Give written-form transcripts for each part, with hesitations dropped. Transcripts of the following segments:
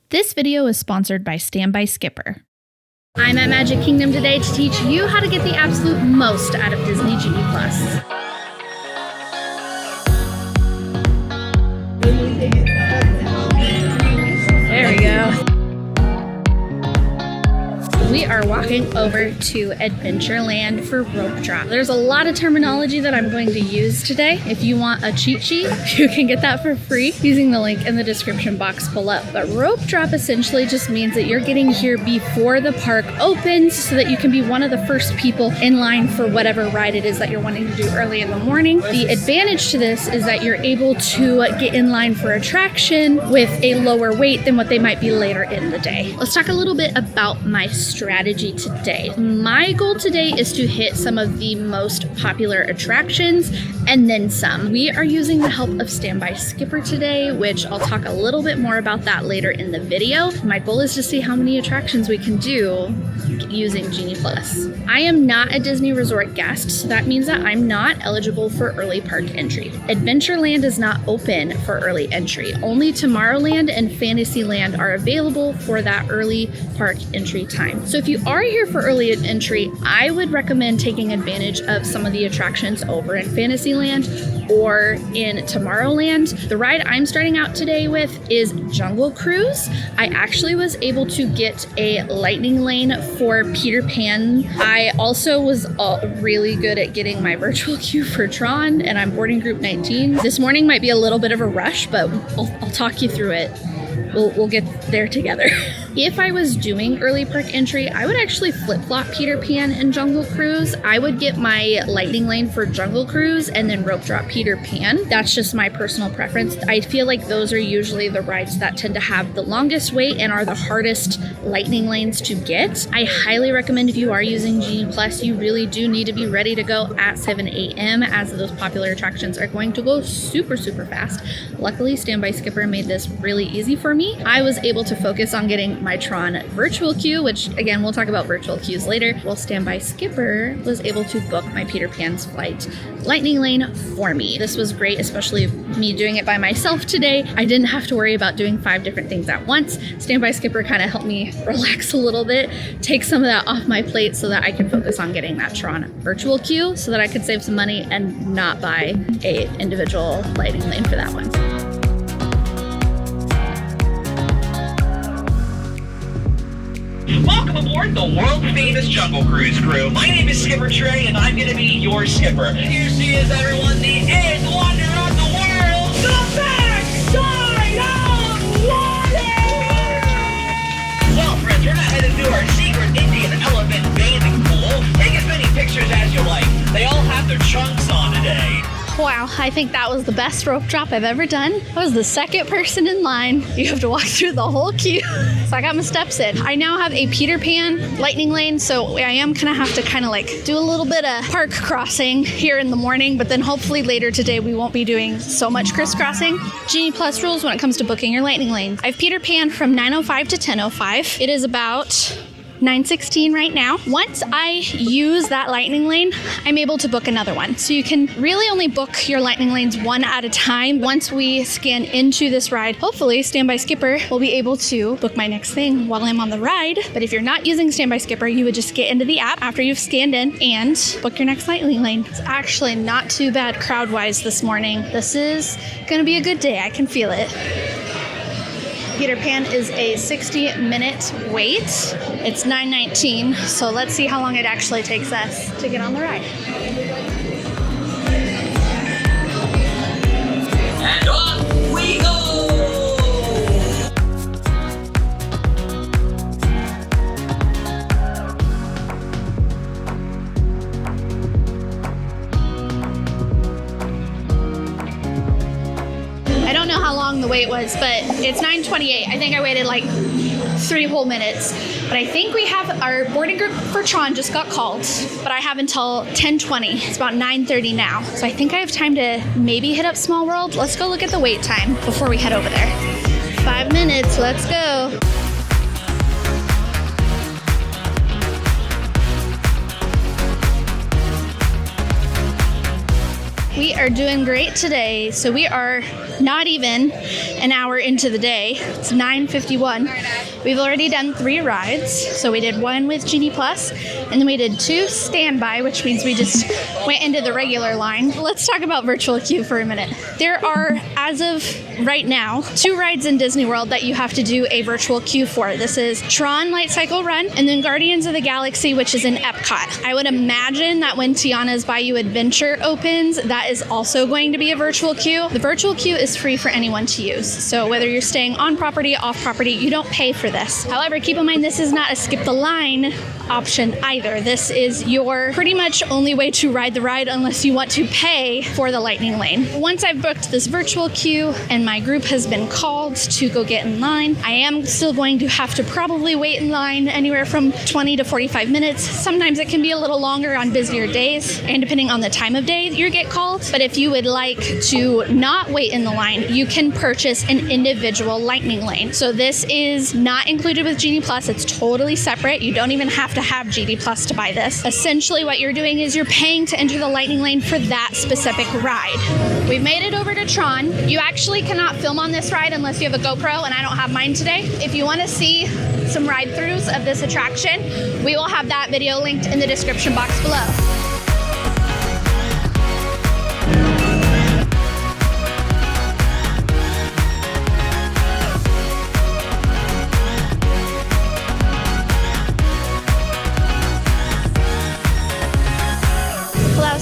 This video is sponsored by Standby Skipper. I'm at Magic Kingdom today to teach you how to get the absolute most out of Disney Genie Plus. There we go. We are walking over to Adventureland for rope drop. There's a lot of terminology that I'm going to use today. If you want a cheat sheet, you can get that for free using the link in the description box below. But rope drop essentially just means that you're getting here before the park opens so that you can be one of the first people in line for whatever ride it is that you're wanting to do early in the morning. The advantage to this is that you're able to get in line for attraction with a lower wait than what they might be later in the day. Let's talk a little bit about my strategy today. My goal today is to hit some of the most popular attractions and then some. We are using the help of Standby Skipper today, which I'll talk a little bit more about that later in the video. My goal is to see how many attractions we can do using Genie Plus. I am not a Disney Resort guest, so that means that I'm not eligible for early park entry. Adventureland is not open for early entry. Only Tomorrowland and Fantasyland are available for that early park entry time. So if you are here for early entry, I would recommend taking advantage of some of the attractions over in Fantasyland or in Tomorrowland. The ride I'm starting out today with is Jungle Cruise. I actually was able to get a lightning lane for Peter Pan. I also was really good at getting my virtual queue for TRON, and I'm boarding group 19. This morning might be a little bit of a rush, but I'll talk you through it. We'll get there together. If I was doing early park entry, I would actually flip-flop Peter Pan and Jungle Cruise. I would get my lightning lane for Jungle Cruise and then rope drop Peter Pan. That's just my personal preference. I feel like those are usually the rides that tend to have the longest wait and are the hardest lightning lanes to get. I highly recommend if you are using Genie Plus, you really do need to be ready to go at 7 a.m. as those popular attractions are going to go super, super fast. Luckily, Standby Skipper made this really easy for me. I was able to focus on getting my TRON virtual queue, which again, we'll talk about virtual queues later, while Standby Skipper was able to book my Peter Pan's flight lightning lane for me. This was great, especially me doing it by myself today. I didn't have to worry about doing 5 different things at once. Standby Skipper kind of helped me relax a little bit, take some of that off my plate so that I can focus on getting that TRON virtual queue so that I could save some money and not buy a individual lightning lane for that one. Welcome aboard the world-famous Jungle Cruise crew. My name is Skipper Trey, and I'm going to be your skipper. Here she is, everyone, the eighth wonder of the world, the backside of water! Well, friends, we're not headed to our secret Indian elephant bathing pool. Take as many pictures as you like. They all have their trunks on today. Wow, I think that was the best rope drop I've ever done. I was the second person in line. You have to walk through the whole queue. So I got my steps in. I now have a Peter Pan lightning lane, so I am gonna have to kind of like do a little bit of park crossing here in the morning, but then hopefully later today we won't be doing so much crisscrossing. Genie Plus rules when it comes to booking your lightning lane. I have Peter Pan from 9:05 to 10:05. It is about 9:16 right now. Once I use that lightning lane, I'm able to book another one. So you can really only book your lightning lanes one at a time. Once we scan into this ride, hopefully Standby Skipper will be able to book my next thing while I'm on the ride. But if you're not using Standby Skipper, you would just get into the app after you've scanned in and book your next lightning lane. It's actually not too bad crowd-wise this morning. This is gonna be a good day. I can feel it. Peter Pan is a 60-minute wait. It's 9:19, so let's see how long it actually takes us to get on the ride. And off we go! I don't know how long the wait was, but it's 9:28. I think I waited like 3 whole minutes. But I think we have our boarding group for TRON just got called, but I have until 10:20. It's about 9:30 now. So I think I have time to maybe hit up Small World. Let's go look at the wait time before we head over there. 5 minutes, let's go. We are doing great today. So we are not even an hour into the day. It's 9:51. We've already done 3 rides. So we did 1 with Genie Plus, and then we did 2 standby, which means we just went into the regular line. Let's talk about virtual queue for a minute. There are, as of right now, 2 rides in Disney World that you have to do a virtual queue for. This is TRON Light Cycle Run, and then Guardians of the Galaxy, which is in Epcot. I would imagine that when Tiana's Bayou Adventure opens, that is also going to be a virtual queue. The virtual queue is free for anyone to use. So whether you're staying on property, off property, you don't pay for this. However, keep in mind this is not a skip the line option either. This is your pretty much only way to ride the ride unless you want to pay for the lightning lane. Once I've booked this virtual queue and my group has been called to go get in line, I am still going to have to probably wait in line anywhere from 20 to 45 minutes. Sometimes it can be a little longer on busier days and depending on the time of day you get called. But if you would like to not wait in the line, you can purchase an individual lightning lane. So this is not included with Genie Plus. It's totally separate. You don't even have to have Genie Plus to buy this. Essentially what you're doing is you're paying to enter the lightning lane for that specific ride. We've made it over to TRON. You actually cannot film on this ride unless you have a GoPro, and I don't have mine today. If you want to see some ride-throughs of this attraction, we will have that video linked in the description box below.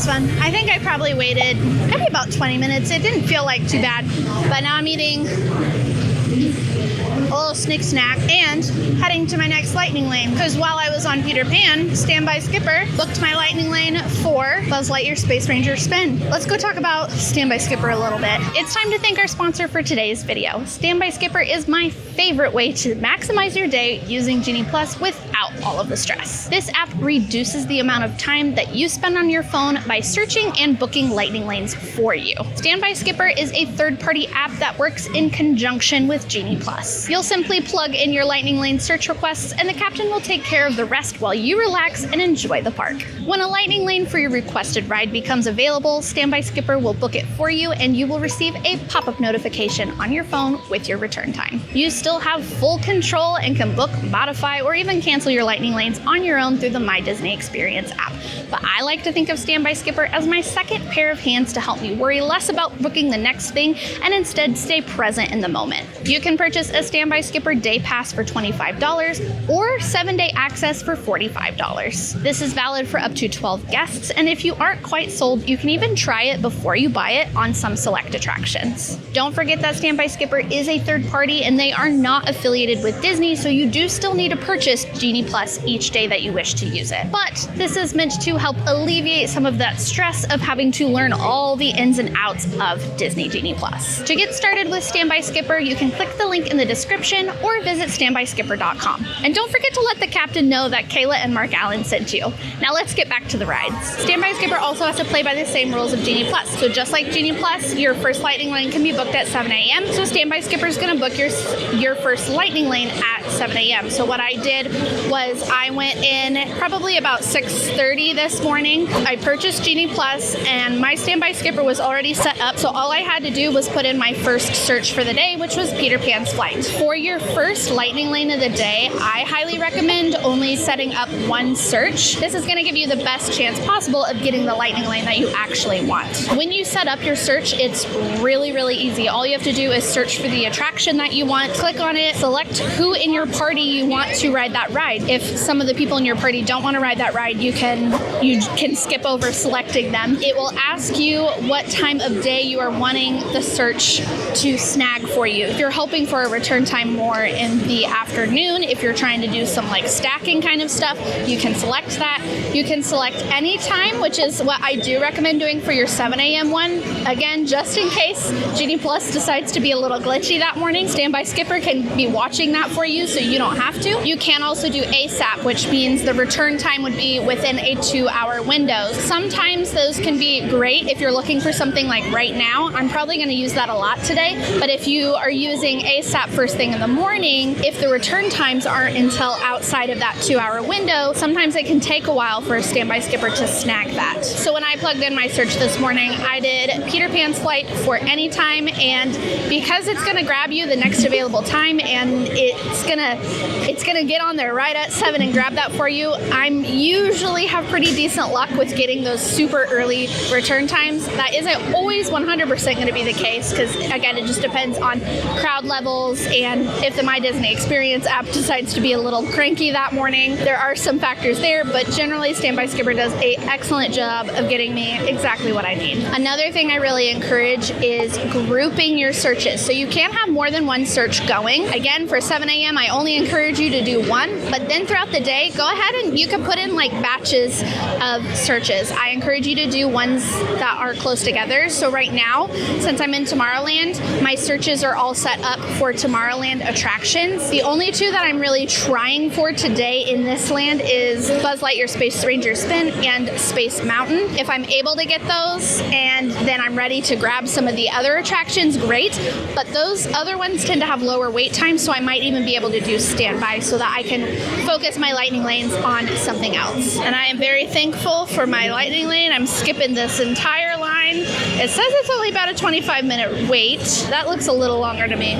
Fun. I think I probably waited maybe about 20 minutes. It didn't feel like too bad, but now I'm eating a little snick snack and heading to my next lightning lane, because while I was on Peter Pan, Standby Skipper booked my lightning lane for Buzz Lightyear Space Ranger Spin. Let's go talk about Standby Skipper a little bit. It's time to thank our sponsor for today's video. Standby Skipper is my favorite way to maximize your day using Genie Plus without all of the stress. This app reduces the amount of time that you spend on your phone by searching and booking lightning lanes for you. Standby Skipper is a third-party app that works in conjunction with Genie Plus. You'll simply plug in your lightning lane search requests and the captain will take care of the rest while you relax and enjoy the park. When a lightning lane for your requested ride becomes available, Standby Skipper will book it for you and you will receive a pop-up notification on your phone with your return time. You still have full control and can book, modify, or even cancel your lightning lanes on your own through the My Disney Experience app. But I like to think of Standby Skipper as my second pair of hands to help me worry less about booking the next thing and instead stay present in the moment. You can purchase a Standby Skipper Day Pass for $25 or 7-day access for $45. This is valid for up to 12 guests, and if you aren't quite sold, you can even try it before you buy it on some select attractions. Don't forget that Standby Skipper is a third party and they are not affiliated with Disney, so you do still need to purchase Genie Plus each day that you wish to use it. But this is meant to help alleviate some of that stress of having to learn all the ins and outs of Disney Genie Plus. To get started with Standby Skipper, you can click the link in the description or visit standbyskipper.com. And don't forget to let the captain know that Kayla and Mark Allen sent you. Now let's get back to the rides. Standby Skipper also has to play by the same rules of Genie Plus. So just like Genie Plus, your first lightning lane can be booked at 7 a.m. So Standby Skipper is going to book your first lightning lane at 7 a.m. So what I did was I went in probably about 6:30 this morning. I purchased Genie Plus and my Standby Skipper was already set up. So all I had to do was put in my first search for the day, which was Peter Pan's Flight. For your first lightning lane of the day, I highly recommend only setting up one search. This is going to give you the best chance possible of getting the lightning lane that you actually want. When you set up your search, it's really, really easy. All you have to do is search for the attraction that you want, click on it, select who in your party you want to ride that ride. If some of the people in your party don't want to ride that ride, you can skip over selecting them. It will ask you what time of day you are wanting the search to snag for you. If you're hoping for a return time more in the afternoon, if you're trying to do some like stacking kind of stuff, you can select that. You can select any time, which is what I do recommend doing for your 7 a.m. one. Again, just in case Genie Plus decides to be a little glitchy that morning, Standby Skipper can be watching that for you so you don't have to. You can also do ASAP, which means the return time would be within a 2-hour window. Sometimes those can be great if you're looking for something like right now. I'm probably going to use that a lot today, but if you are using ASAP first thing in the morning, if the return times aren't until outside of that 2-hour window, sometimes it can take a while for Standby Skipper to snag that. So when I plugged in my search this morning, I did Peter Pan's flight for any time, and because it's gonna grab you the next available time, and it's gonna get on there right at 7 and grab that for you, I'm usually have pretty decent luck with getting those super early return times. That isn't always 100% going to be the case, because again, it just depends on crowd levels and if the My Disney Experience app decides to be a little cranky that morning. There are some factors there, but generally Standby Skipper does an excellent job of getting me exactly what I need. Another thing I really encourage is grouping your searches. So you can have more than one search going. Again, for 7 a.m., I only encourage you to do one, but then throughout the day, go ahead and you can put in like batches of searches. I encourage you to do ones that are close together. So right now, since I'm in Tomorrowland, my searches are all set up for Tomorrowland attractions. The only two that I'm really trying for today in this land is Buzz Lightyear Space Ranger Spin and Space Mountain. If I'm able to get those and then I'm ready to grab some of the other attractions, great. But those other ones tend to have lower wait times, so I might even be able to do standby so that I can focus my lightning lanes on something else. And I am very thankful for my lightning lane. I'm skipping this entire line. It says it's only about a 25-minute wait. That looks a little longer to me.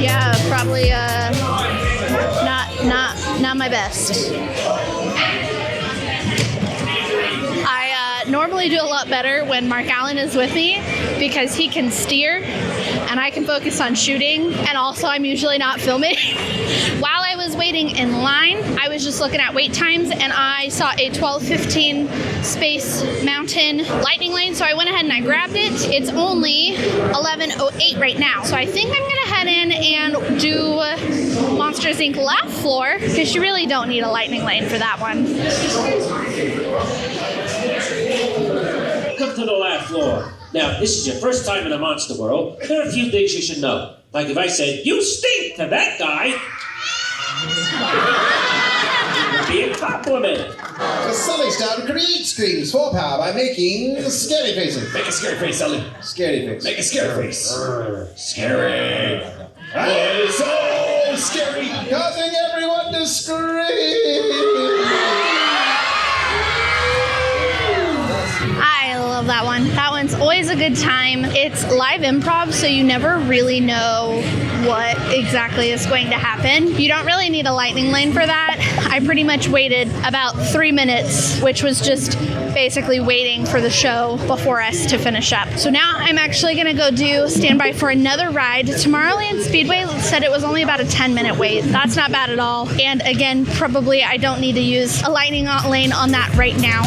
Yeah, probably not my best. I normally do a lot better when Mark Allen is with me because he can steer and I can focus on shooting, and also I'm usually not filming. While I was waiting in line, I was just looking at wait times and I saw a 12:15 Space Mountain lightning lane, so I went ahead and I grabbed it. It's only 11:08 right now, so I think I'm gonna head in and do Monsters Inc. Laugh Floor, because you really don't need a lightning lane for that one. Welcome to the Laugh Floor. Now, this is your first time in a monster world. There are a few things you should know. Like if I said, "You stink" to that guy, it would be a compliment. Sully Star creates screams for power by making scary faces. Make a scary face, Sully. Scary face. Make a scary face. Scary. Oh, so scary. Causing everyone to scream. I love that one. That one's always a good time. It's live improv, so you never really know what exactly is going to happen. You don't really need a lightning lane for that. I pretty much waited about 3 minutes, which was just basically waiting for the show before us to finish up. So now I'm actually gonna go do standby for another ride. Tomorrowland Speedway said it was only about a 10-minute wait. That's not bad at all. And again, probably I don't need to use a lightning lane on that right now.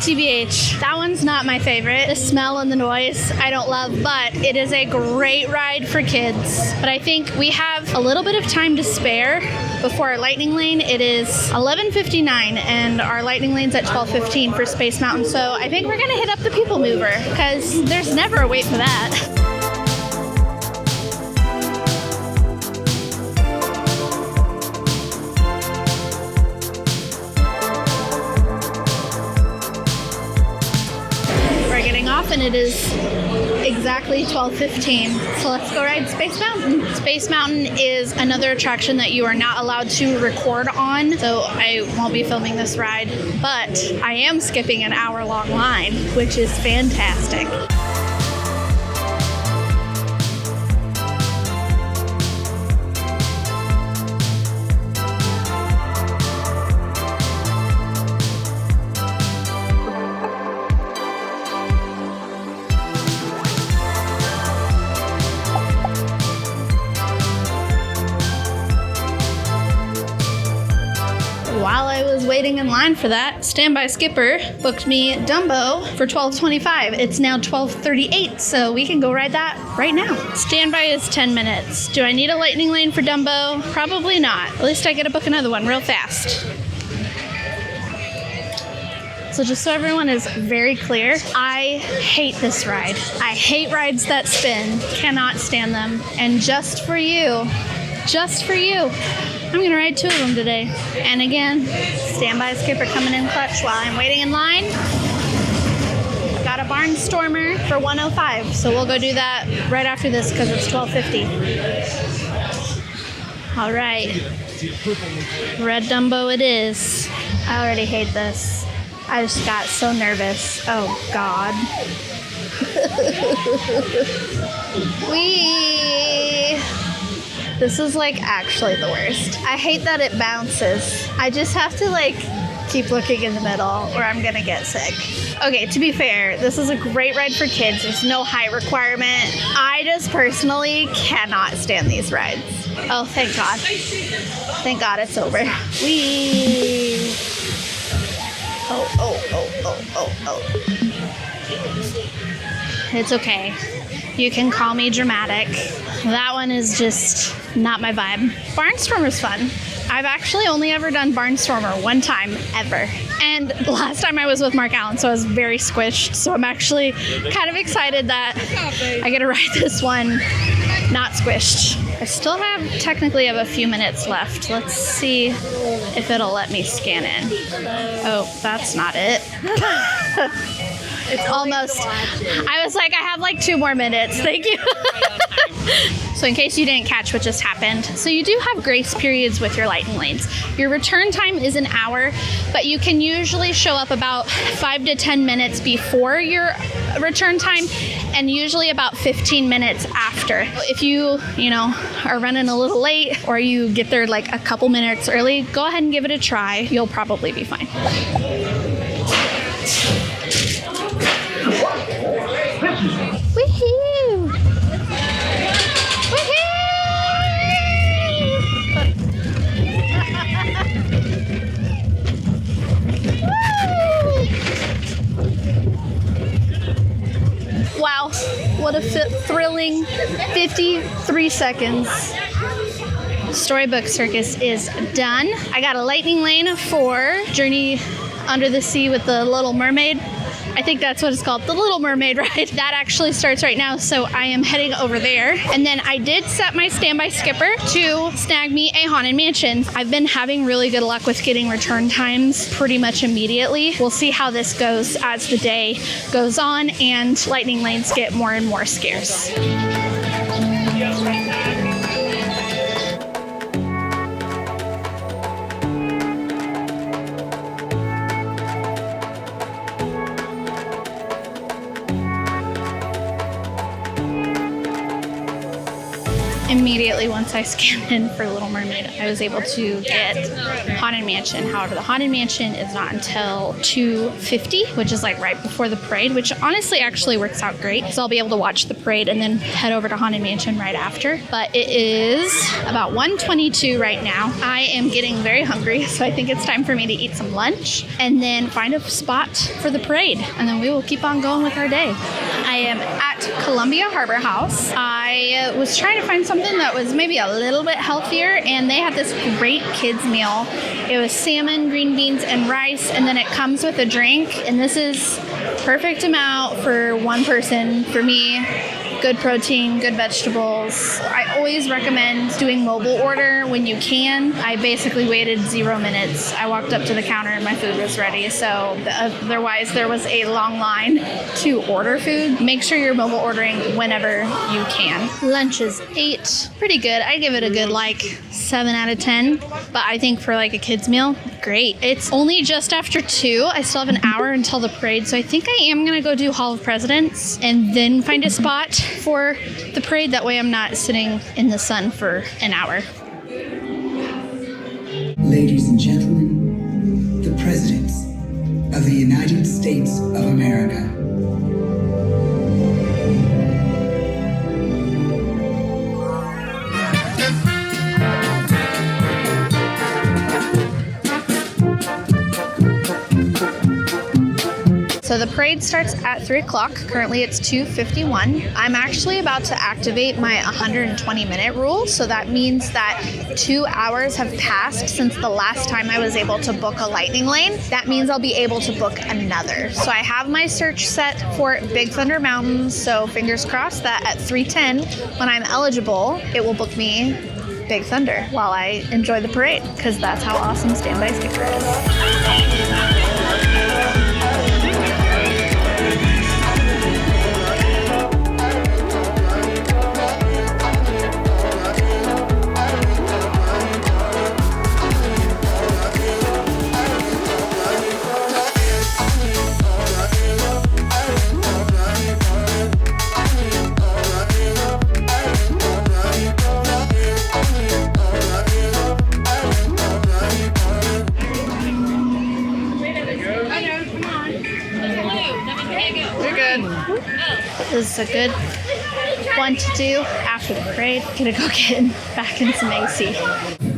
TBH, that one's not my favorite. The smell and the noise I don't love, but it is a great ride for kids. But I think we have a little bit of time to spare before our lightning lane. It is 11:59 and our lightning lane's at 12:15 for Space Mountain. So I think we're gonna hit up the Peoplemover because there's never a wait for that. Off and it is exactly 12:15. So let's go ride Space Mountain. Space Mountain is another attraction that you are not allowed to record on, so I won't be filming this ride, but I am skipping an hour-long line, which is fantastic. waiting in line for that. Standby skipper booked me Dumbo for $12.25. It's now $12.38, so we can go ride that right now. Standby is 10 minutes. Do I need a lightning lane for Dumbo? Probably not. At least I get to book another one real fast. So just so everyone is very clear, I hate this ride. I hate rides that spin. Cannot stand them. And just for you, I'm gonna ride 2 of them today. And again, standby skipper coming in clutch while I'm waiting in line. Got a Barnstormer for $105, so we'll go do that right after this because it's $12.50. All right, red Dumbo it is. I already hate this. I just got so nervous. Oh God. Whee! This is like actually the worst. I hate that it bounces. I just have to like keep looking in the middle or I'm gonna get sick. Okay, to be fair, this is a great ride for kids. There's no height requirement. I just personally cannot stand these rides. Oh, thank God. Thank God it's over. Whee! Oh. It's okay. You can call me dramatic. That one is just not my vibe. Barnstormer's fun. I've actually only ever done Barnstormer one time ever. And last time I was with Mark Allen, so I was very squished. So I'm actually kind of excited that I get to ride this one not squished. I still technically have a few minutes left. Let's see if it'll let me scan in. Oh, that's not it. It's almost. I was like, I have like 2 more minutes. Thank you. So in case you didn't catch what just happened, so you do have grace periods with your lightning lanes. Your return time is an hour, but you can usually show up about 5 to 10 minutes before your return time and usually about 15 minutes after. If you are running a little late or you get there like a couple minutes early, go ahead and give it a try. You'll probably be fine. Woohoo! Woohoo! Wow, what a thrilling 53 seconds. Storybook Circus is done. I got a lightning lane for Journey Under the Sea with the Little Mermaid. I think that's what it's called, the Little Mermaid ride. That actually starts right now, so I am heading over there. And then I did set my standby skipper to snag me a Haunted Mansion. I've been having really good luck with getting return times pretty much immediately. We'll see how this goes as the day goes on and lightning lanes get more and more scarce. Immediately once I scanned in for Little Mermaid, I was able to get Haunted Mansion. However, the Haunted Mansion is not until 2:50, which is like right before the parade, which honestly actually works out great. So I'll be able to watch the parade and then head over to Haunted Mansion right after. But it is about 1:22 right now. I am getting very hungry, so I think it's time for me to eat some lunch and then find a spot for the parade. And then we will keep on going with our day. I am at Columbia Harbor House. I was trying to find something that was maybe a little bit healthier, and they had this great kids meal. It was salmon, green beans, and rice, and then it comes with a drink, and this is perfect amount for one person for me. Good protein, good vegetables. I always recommend doing mobile order when you can. I basically waited 0 minutes. I walked up to the counter and my food was ready. So otherwise there was a long line to order food. Make sure you're mobile ordering whenever you can. Lunch is 8. Pretty good. I give it a good like 7 out of 10. But I think for like a kid's meal, great. It's only just after 2. I still have an hour until the parade. So I think I am going to go do Hall of Presidents and then find a spot for the parade. That way I'm not sitting in the sun for an hour. Ladies and gentlemen, the presidents of the United States of America. So the parade starts at 3 o'clock. Currently it's 2:51. I'm actually about to activate my 120-minute rule. So that means that 2 hours have passed since the last time I was able to book a lightning lane. That means I'll be able to book another. So I have my search set for Big Thunder Mountain. So fingers crossed that at 3:10, when I'm eligible, it will book me Big Thunder while I enjoy the parade, because that's how awesome Standby Skipper is. This is a good one to do after the parade. Gonna go get back in some AC.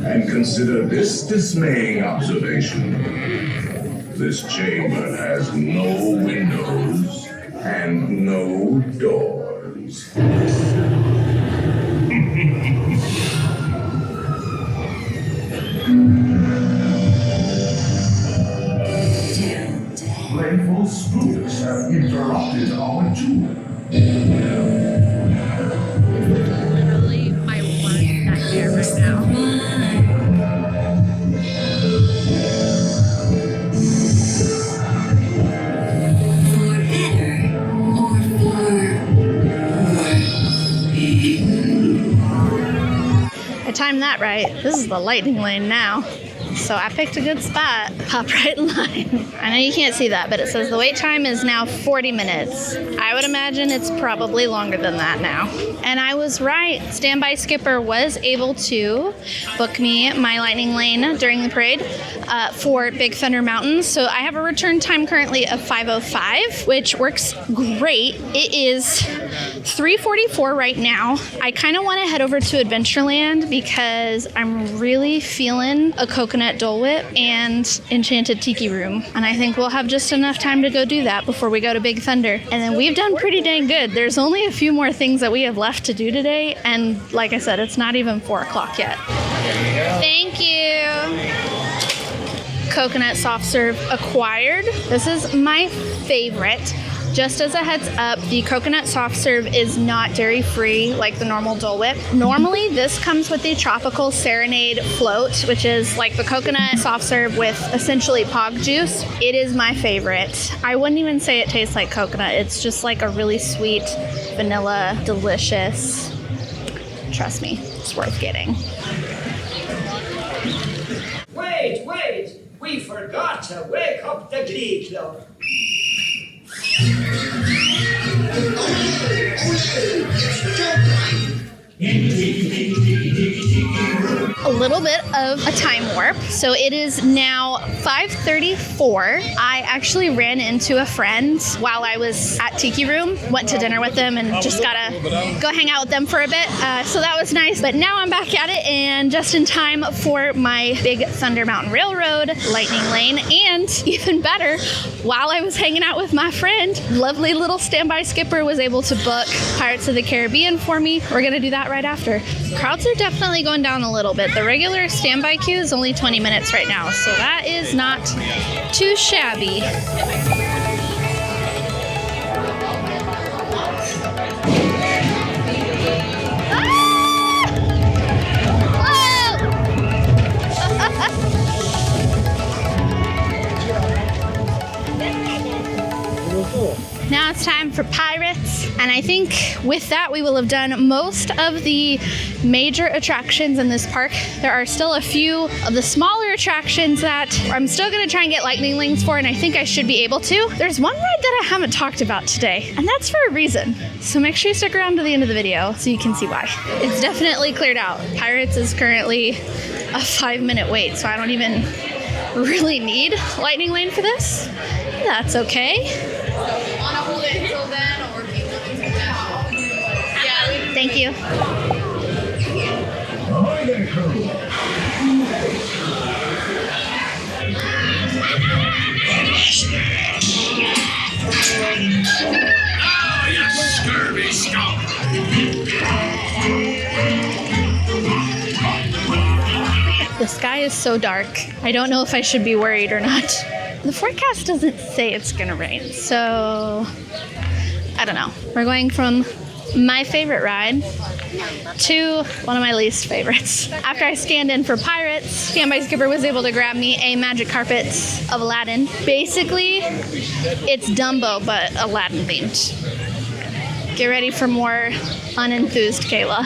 And consider this dismaying observation. This chamber has no windows and no doors. Playful spooks have interrupted our tour. Literally my worst nightmare right now. For better or for I timed that right. This is the lightning lane now. So I picked a good spot. Hop right in line. I know you can't see that, but it says the wait time is now 40 minutes. I would imagine it's probably longer than that now. And I was right. Standby Skipper was able to book me my lightning lane during the parade for Big Thunder Mountain. So I have a return time currently of 5:05, which works great. It is 3:44 right now. I kind of want to head over to Adventureland because I'm really feeling a coconut Dole Whip and Enchanted Tiki Room. And I think we'll have just enough time to go do that before we go to Big Thunder. And then we've done pretty dang good. There's only a few more things that we have left to do today. And like I said, it's not even 4 o'clock yet. Thank you. Coconut soft serve acquired. This is my favorite. Just as a heads up, the coconut soft serve is not dairy free like the normal Dole Whip. Normally this comes with the tropical serenade float, which is like the coconut soft serve with essentially pog juice. It is my favorite. I wouldn't even say it tastes like coconut. It's just like a really sweet vanilla, delicious. Trust me, it's worth getting. Wait! We forgot to wake up the Glee Club. A little bit of a time warp. So it is now 5:34. I actually ran into a friend while I was at Tiki Room, went to dinner with them and just gotta go hang out with them for a bit. So that was nice, but now I'm back at it and just in time for my Big Thunder Mountain Railroad lightning lane. And even better, while I was hanging out with my friend, lovely little Standby Skipper was able to book Pirates of the Caribbean for me. We're gonna do that right after. Crowds are definitely going down a little bit. The regular standby queue is only 20 minutes right now, so that is not too shabby. Now it's time for Pirates, and I think with that we will have done most of the major attractions in this park. There are still a few of the smaller attractions that I'm still going to try and get lightning lanes for, and I think I should be able to. There's one ride that I haven't talked about today, and that's for a reason. So make sure you stick around to the end of the video so you can see why. It's definitely cleared out. Pirates is currently a 5-minute wait, so I don't even really need lightning lane for this. That's okay. Want to hold it until then, or keep it until then? Yeah. Thank you. Ahoy there, crew. The sky is so dark. I don't know if I should be worried or not. The forecast doesn't say it's gonna rain, so I don't know. We're going from my favorite ride to one of my least favorites. After I scanned in for Pirates, Standby Skipper was able to grab me a magic carpet of Aladdin. Basically, it's Dumbo, but Aladdin themed. Get ready for more unenthused Kayla.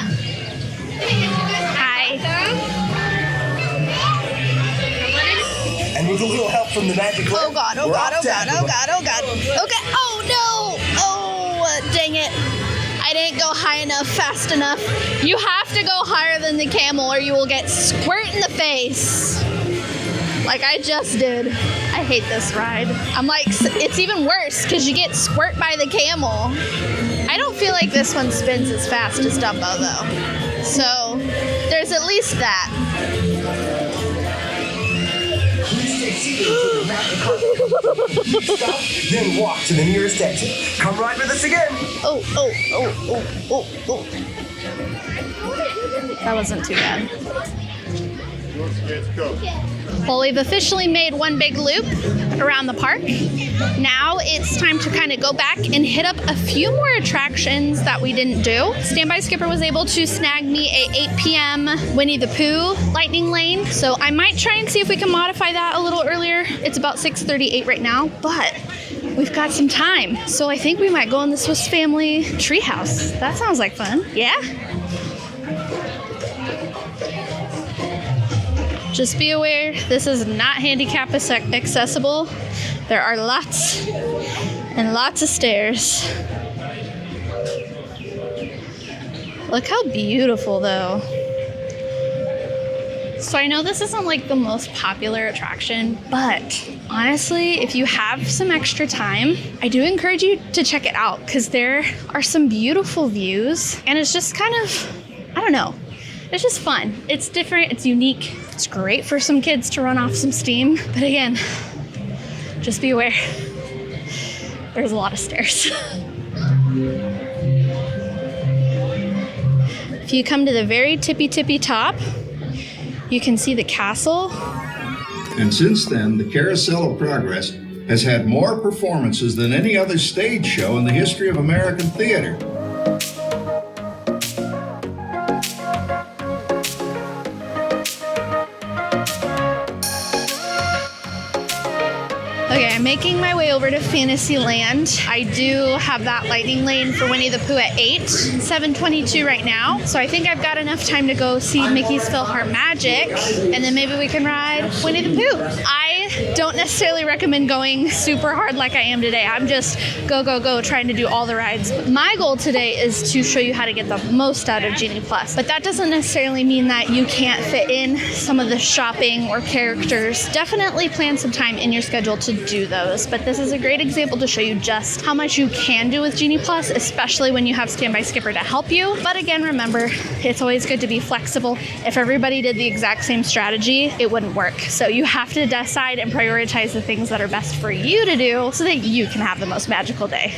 Hi. And with a little help from the magic lamp, Oh God, oh God, oh God, oh God, oh God. Okay, oh no! Oh, dang it. I didn't go high enough, fast enough. You have to go higher than the camel or you will get squirt in the face. Like I just did. I hate this ride. I'm like, it's even worse because you get squirt by the camel. I don't feel like this one spins as fast as Dumbo though. So there's at least that. stop, then walk to the nearest exit. Come ride with us again. Oh. That wasn't too bad. Well, we've officially made one big loop around the park. Now it's time to kind of go back and hit up a few more attractions that we didn't do. Standby Skipper was able to snag me a 8 p.m. Winnie the Pooh lightning lane, so I might try and see if we can modify that a little earlier. It's about 6:38 right now, but we've got some time. So I think we might go in the Swiss Family treehouse. That sounds like fun. Yeah? Just be aware, this is not handicap accessible. There are lots and lots of stairs. Look how beautiful though. So I know this isn't like the most popular attraction, but honestly, if you have some extra time, I do encourage you to check it out because there are some beautiful views and it's just kind of, I don't know, it's just fun. It's different, it's unique. It's great for some kids to run off some steam. But again, just be aware, there's a lot of stairs. If you come to the very tippy top, you can see the castle. And since then, the Carousel of Progress has had more performances than any other stage show in the history of American theater. Okay, I'm making my way over to Fantasyland. I do have that lightning lane for Winnie the Pooh at 8, 7:22 right now. So I think I've got enough time to go see Mickey's Philharmagic, and then maybe we can ride Winnie the Pooh. I don't necessarily recommend going super hard like I am today. I'm just go, trying to do all the rides. My goal today is to show you how to get the most out of Genie Plus. But that doesn't necessarily mean that you can't fit in some of the shopping or characters. Definitely plan some time in your schedule to do those. But this is a great example to show you just how much you can do with Genie Plus, especially when you have Standby Skipper to help you. But again, remember, it's always good to be flexible. If everybody did the exact same strategy, it wouldn't work. So you have to decide and prioritize the things that are best for you to do so that you can have the most magical day.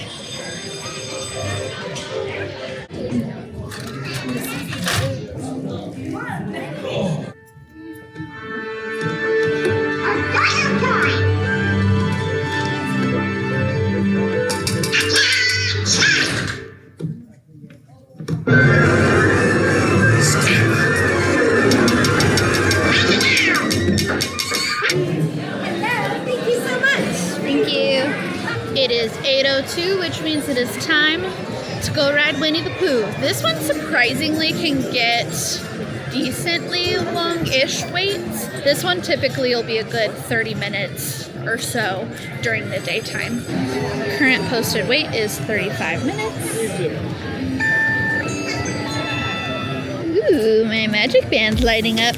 It is 8:02, which means it is time to go ride Winnie the Pooh. This one surprisingly can get decently long-ish waits. This one typically will be a good 30 minutes or so during the daytime. Current posted wait is 35 minutes. Ooh, my magic band's lighting up.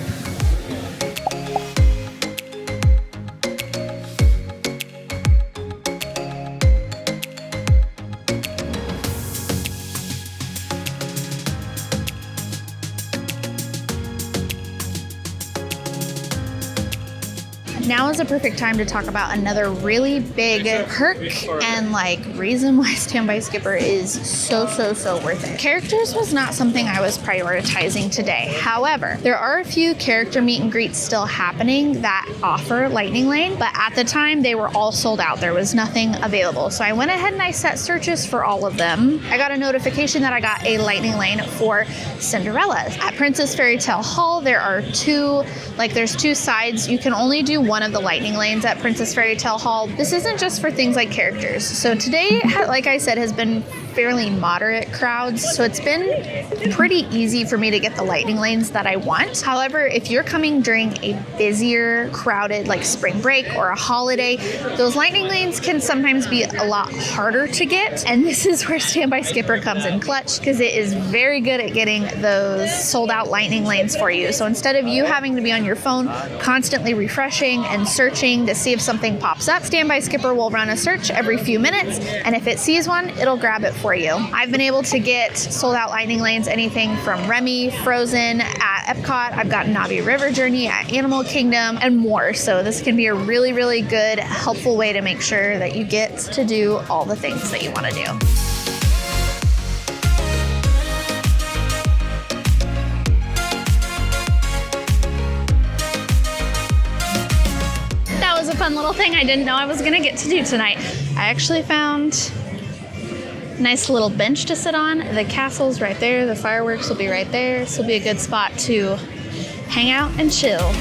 Now is a perfect time to talk about another really big perk and like reason why Standby Skipper is so worth it. Characters was not something I was prioritizing today. However, there are a few character meet and greets still happening that offer Lightning Lane, but at the time they were all sold out. There was nothing available. So I went ahead and I set searches for all of them. I got a notification that I got a Lightning Lane for Cinderella. At Princess Fairytale Hall, there's two sides. You can only do one of the Lightning Lanes at Princess Fairytale Hall. This isn't just for things like characters. So today, like I said, has been fairly moderate crowds, so it's been pretty easy for me to get the Lightning Lanes that I want. However, if you're coming during a busier, crowded, like spring break or a holiday, those Lightning Lanes can sometimes be a lot harder to get, and this is where Standby Skipper comes in clutch, because it is very good at getting those sold out Lightning Lanes for you. So instead of you having to be on your phone constantly refreshing and searching to see if something pops up, Standby Skipper will run a search every few minutes, and if it sees one, it'll grab it for you. I've been able to get sold out Lightning Lanes, anything from Remy, Frozen, at Epcot. I've got Navi River Journey at Animal Kingdom and more. So this can be a really good, helpful way to make sure that you get to do all the things that you want to do. That was a fun little thing I didn't know I was going to get to do tonight. I actually found nice little bench to sit on. The castle's right there. The fireworks will be right there. This will be a good spot to hang out and chill.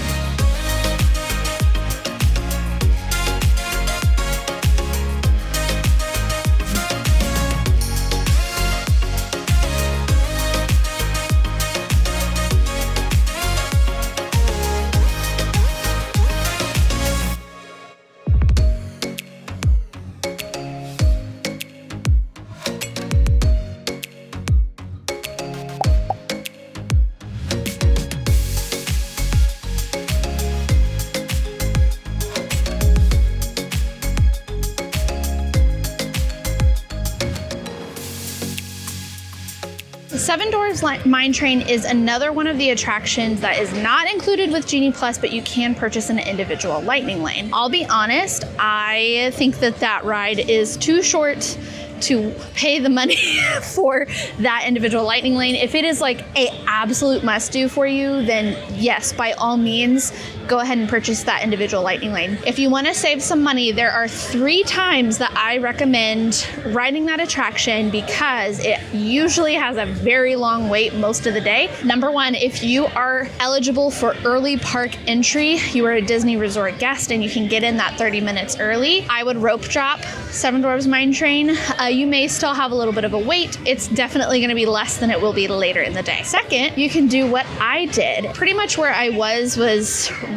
Seven Dwarfs Mine Train is another one of the attractions that is not included with Genie Plus, but you can purchase an individual Lightning Lane. I'll be honest, I think that ride is too short to pay the money for that individual Lightning Lane. If it is like a absolute must do for you, then yes, by all means, go ahead and purchase that individual Lightning Lane. If you want to save some money, there are 3 times that I recommend riding that attraction because it usually has a very long wait most of the day. Number 1, if you are eligible for early park entry, you are a Disney Resort guest and you can get in that 30 minutes early, I would rope drop Seven Dwarfs Mine Train. You may still have a little bit of a wait. It's definitely going to be less than it will be later in the day. Second, you can do what I did. Pretty much where I was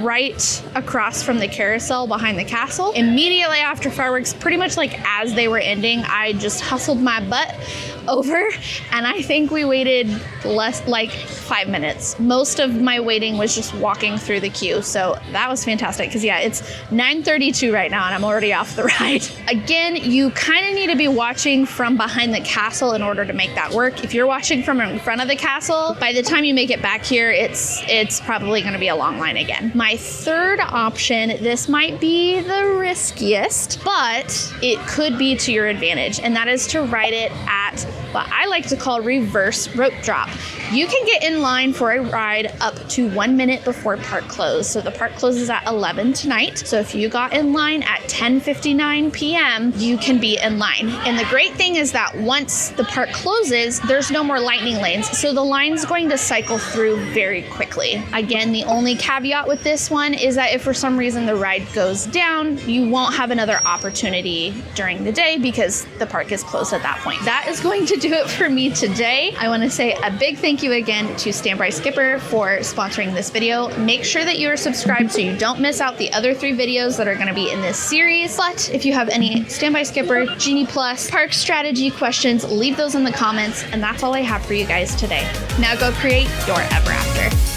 right across from the carousel behind the castle. Immediately after fireworks, pretty much like as they were ending, I just hustled my butt over, and I think we waited less, like 5 minutes. Most of my waiting was just walking through the queue, so that was fantastic because yeah, it's 9:32 right now and I'm already off the ride. Again, you kind of need to be watching from behind the castle in order to make that work. If you're watching from in front of the castle, by the time you make it back here, it's probably going to be a long line again. My third option, this might be the riskiest, but it could be to your advantage, and that is to ride it at what I like to call reverse rope drop. You can get in line for a ride up to 1 minute before park close. So the park closes at 11 tonight. So if you got in line at 10:59 p.m., you can be in line. And the great thing is that once the park closes, there's no more Lightning Lanes. So the line's going to cycle through very quickly. Again, the only caveat with this one is that if for some reason the ride goes down, you won't have another opportunity during the day because the park is closed at that point. That is going to do it for me today. I want to say a big thank you again to Standby Skipper for sponsoring this video. Make sure that you are subscribed so you don't miss out the other 3 videos that are going to be in this series. But if you have any Standby Skipper, Genie Plus, park strategy questions, leave those in the comments. And that's all I have for you guys today. Now go create your ever after.